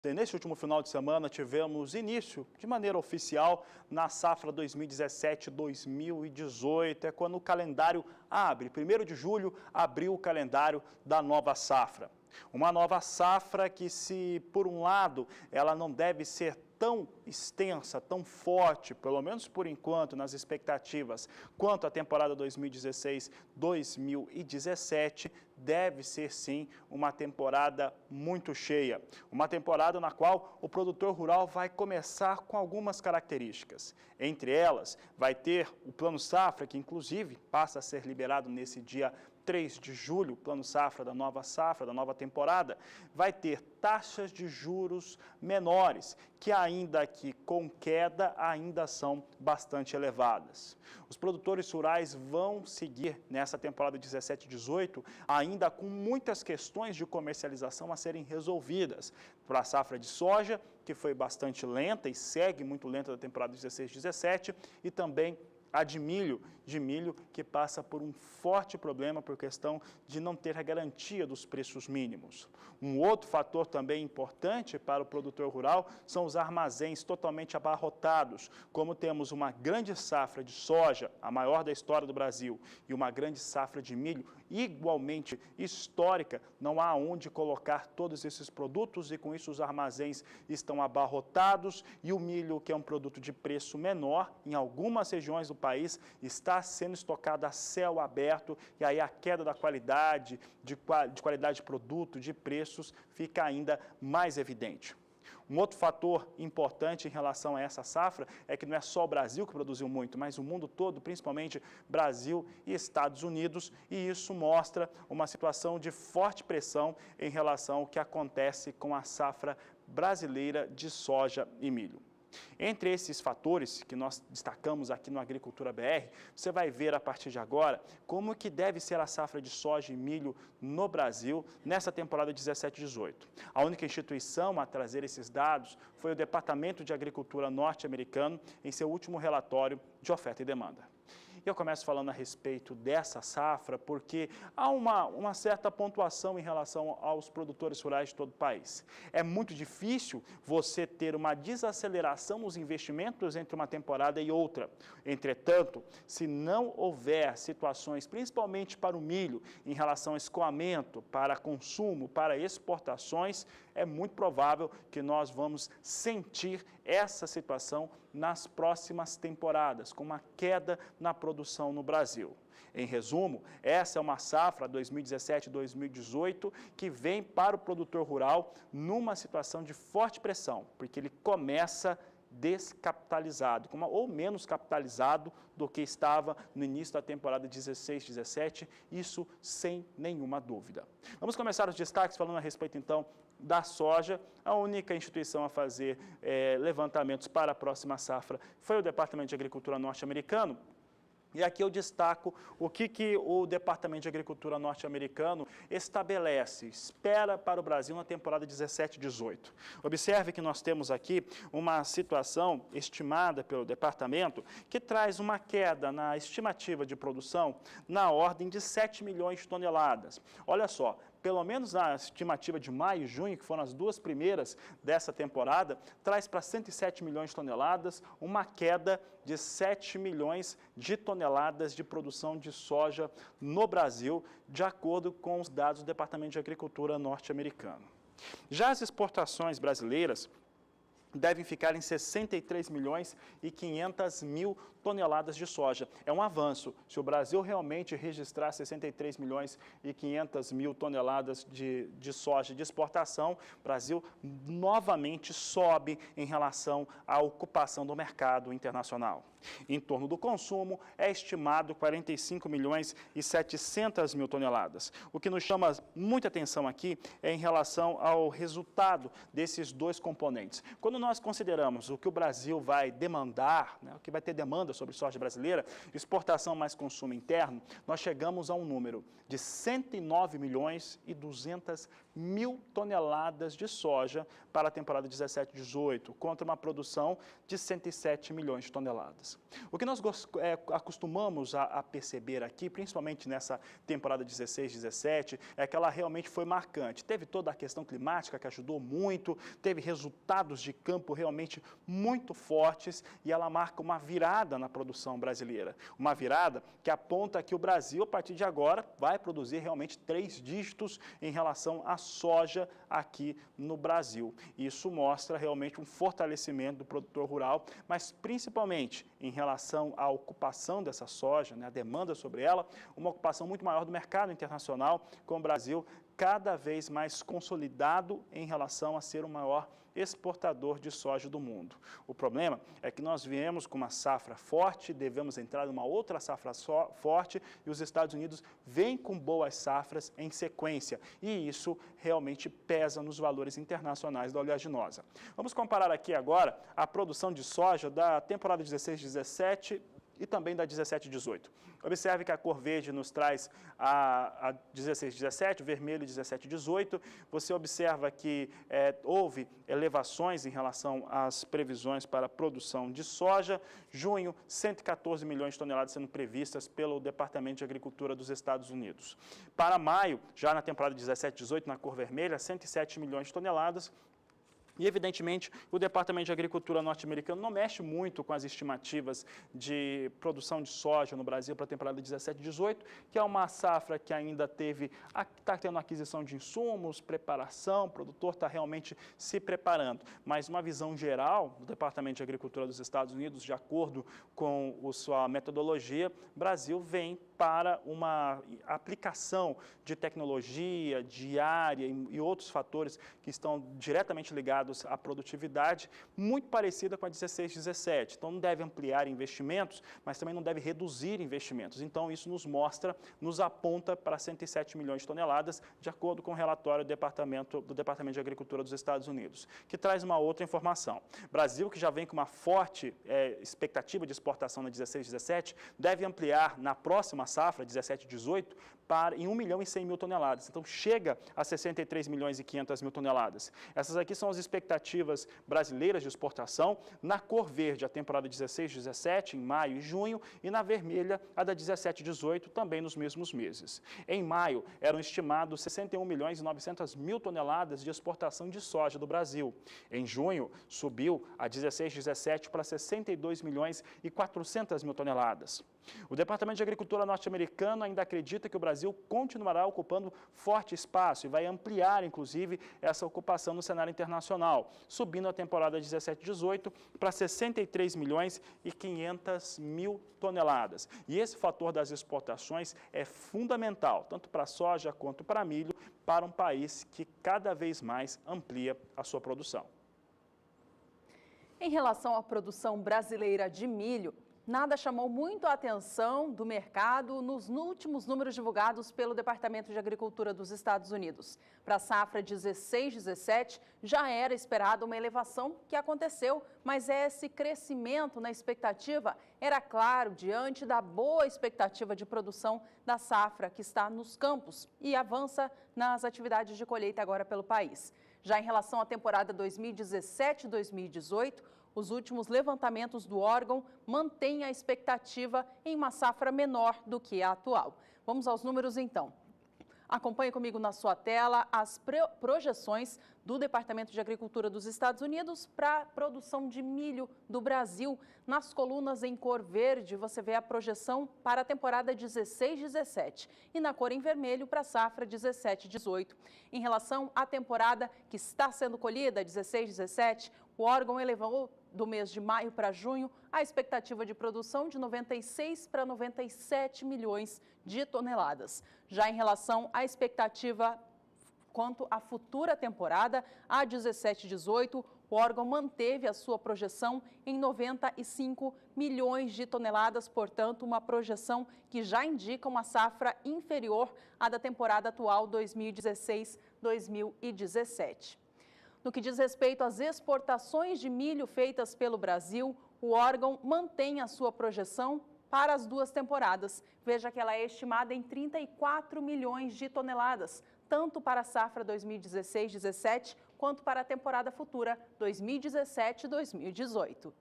Neste último final de semana, tivemos início, de maneira oficial, na safra 2017-2018. É quando o calendário abre. 1º de julho, abriu o calendário da nova safra. Uma nova safra que, se por um lado, ela não deve ser tão extensa, tão forte, pelo menos por enquanto, nas expectativas, quanto a temporada 2016-2017, deve ser sim uma temporada muito cheia. Uma temporada na qual o produtor rural vai começar com algumas características. Entre elas, vai ter o Plano Safra, que inclusive passa a ser liberado nesse dia 3 de julho, Plano Safra, da nova temporada, vai ter taxas de juros menores, que ainda que com queda, ainda são bastante elevadas. Os produtores rurais vão seguir nessa temporada 17-18, ainda com muitas questões de comercialização a serem resolvidas. Para a safra de soja, que foi bastante lenta e segue muito lenta da temporada 16-17, e também a de milho que passa por um forte problema por questão de não ter a garantia dos preços mínimos. Um outro fator também importante para o produtor rural são os armazéns totalmente abarrotados. Como temos uma grande safra de soja, a maior da história do Brasil, e uma grande safra de milho, igualmente histórica, não há onde colocar todos esses produtos e com isso os armazéns estão abarrotados e o milho, que é um produto de preço menor, em algumas regiões do país, está sendo estocado a céu aberto e aí a queda da qualidade, de qualidade de produto, de preços, fica ainda mais evidente. Um outro fator importante em relação a essa safra é que não é só o Brasil que produziu muito, mas o mundo todo, principalmente Brasil e Estados Unidos, e isso mostra uma situação de forte pressão em relação ao que acontece com a safra brasileira de soja e milho. Entre esses fatores que nós destacamos aqui no Agricultura BR, você vai ver a partir de agora como que deve ser a safra de soja e milho no Brasil nessa temporada 17-18. A única instituição a trazer esses dados foi o Departamento de Agricultura norte-americano em seu último relatório de oferta e demanda. Eu começo falando a respeito dessa safra porque há uma certa pontuação em relação aos produtores rurais de todo o país. É muito difícil você ter uma desaceleração nos investimentos entre uma temporada e outra. Entretanto, se não houver situações, principalmente para o milho, em relação a escoamento, para consumo, para exportações, é muito provável que nós vamos sentir essa situação nas próximas temporadas, com uma queda na produção no Brasil. Em resumo, essa é uma safra 2017-2018 que vem para o produtor rural numa situação de forte pressão, porque ele começa descapitalizado, ou menos capitalizado do que estava no início da temporada 16-17, isso sem nenhuma dúvida. Vamos começar os destaques falando a respeito, então, da soja. A única instituição a fazer levantamentos para a próxima safra foi o Departamento de Agricultura norte-americano. E aqui eu destaco o que o Departamento de Agricultura norte-americano estabelece, espera para o Brasil na temporada 17-18. Observe que nós temos aqui uma situação estimada pelo Departamento que traz uma queda na estimativa de produção na ordem de 7 milhões de toneladas. Olha só, pelo menos na estimativa de maio e junho, que foram as duas primeiras dessa temporada, traz para 107 milhões de toneladas, uma queda de 7 milhões de toneladas de produção de soja no Brasil, de acordo com os dados do Departamento de Agricultura norte-americano. Já as exportações brasileiras devem ficar em 63 milhões e 500 mil toneladas de soja. É um avanço. Se o Brasil realmente registrar 63 milhões e 500 mil toneladas de soja de exportação, o Brasil novamente sobe em relação à ocupação do mercado internacional. Em torno do consumo, é estimado 45 milhões e 700 mil toneladas. O que nos chama muita atenção aqui é em relação ao resultado desses dois componentes. Quando nós consideramos o que o Brasil vai demandar, o que vai ter demanda sobre soja brasileira, exportação mais consumo interno, nós chegamos a um número de 109 milhões e 200 1.000 toneladas de soja para a temporada 17-18, contra uma produção de 107 milhões de toneladas. O que nós acostumamos a perceber aqui, principalmente nessa temporada 16-17, é que ela realmente foi marcante. Teve toda a questão climática que ajudou muito, teve resultados de campo realmente muito fortes e ela marca uma virada na produção brasileira. Uma virada que aponta que o Brasil, a partir de agora, vai produzir realmente 3 dígitos em relação à soja aqui no Brasil. Isso mostra realmente um fortalecimento do produtor rural, mas principalmente em relação à ocupação dessa soja, né, a demanda sobre ela, uma ocupação muito maior do mercado internacional, com o Brasil cada vez mais consolidado em relação a ser o maior exportador de soja do mundo. O problema é que nós viemos com uma safra forte, devemos entrar numa outra safra forte e os Estados Unidos vêm com boas safras em sequência e isso realmente pesa nos valores internacionais da oleaginosa. Vamos comparar aqui agora a produção de soja da temporada 16-17 e também da 17-18. Observe que a cor verde nos traz a 16-17, o vermelho 17-18. Você observa que houve elevações em relação às previsões para a produção de soja. Junho, 114 milhões de toneladas sendo previstas pelo Departamento de Agricultura dos Estados Unidos. Para maio, já na temporada 17-18, na cor vermelha, 107 milhões de toneladas. E, evidentemente, o Departamento de Agricultura norte-americano não mexe muito com as estimativas de produção de soja no Brasil para a temporada 17-18, que é uma safra que ainda está tendo aquisição de insumos, preparação, o produtor está realmente se preparando. Mas, uma visão geral do Departamento de Agricultura dos Estados Unidos, de acordo com a sua metodologia, o Brasil vem para uma aplicação de tecnologia, de área e outros fatores que estão diretamente ligados à produtividade, muito parecida com a 16-17. Então, não deve ampliar investimentos, mas também não deve reduzir investimentos. Então, isso nos aponta para 107 milhões de toneladas, de acordo com o relatório do Departamento de Agricultura dos Estados Unidos, que traz uma outra informação. Brasil, que já vem com uma forte expectativa de exportação na 16-17, deve ampliar na próxima safra, 17-18, em 1 milhão e 100 mil toneladas. Então, chega a 63 milhões e 500 mil toneladas. Essas aqui são as expectativas brasileiras de exportação. Na cor verde, a temporada 16-17, em maio e junho, e na vermelha, a da 17-18, também nos mesmos meses. Em maio, eram estimados 61 milhões e 900 mil toneladas de exportação de soja do Brasil. Em junho, subiu a 16-17 para 62 milhões e 400 mil toneladas. O Departamento de Agricultura norte-americano ainda acredita que o Brasil continuará ocupando forte espaço e vai ampliar, inclusive, essa ocupação no cenário internacional, subindo a temporada 17-18 para 63 milhões e 500 mil toneladas. E esse fator das exportações é fundamental, tanto para a soja quanto para milho, para um país que cada vez mais amplia a sua produção. Em relação à produção brasileira de milho, nada chamou muito a atenção do mercado nos últimos números divulgados pelo Departamento de Agricultura dos Estados Unidos. Para a safra 16-17, já era esperada uma elevação que aconteceu, mas esse crescimento na expectativa era claro diante da boa expectativa de produção da safra que está nos campos e avança nas atividades de colheita agora pelo país. Já em relação à temporada 2017-2018, os últimos levantamentos do órgão mantêm a expectativa em uma safra menor do que a atual. Vamos aos números então. Acompanhe comigo na sua tela as projeções do Departamento de Agricultura dos Estados Unidos para a produção de milho do Brasil. Nas colunas em cor verde, você vê a projeção para a temporada 16-17 e na cor em vermelho para a safra 17-18. Em relação à temporada que está sendo colhida, 16-17, o órgão elevou do mês de maio para junho a expectativa de produção de 96 para 97 milhões de toneladas. Já em relação à expectativa quanto à futura temporada, a 17-18, o órgão manteve a sua projeção em 95 milhões de toneladas, portanto, uma projeção que já indica uma safra inferior à da temporada atual 2016-2017. No que diz respeito às exportações de milho feitas pelo Brasil, o órgão mantém a sua projeção para as duas temporadas. Veja que ela é estimada em 34 milhões de toneladas, tanto para a safra 2016-17 quanto para a temporada futura 2017-2018.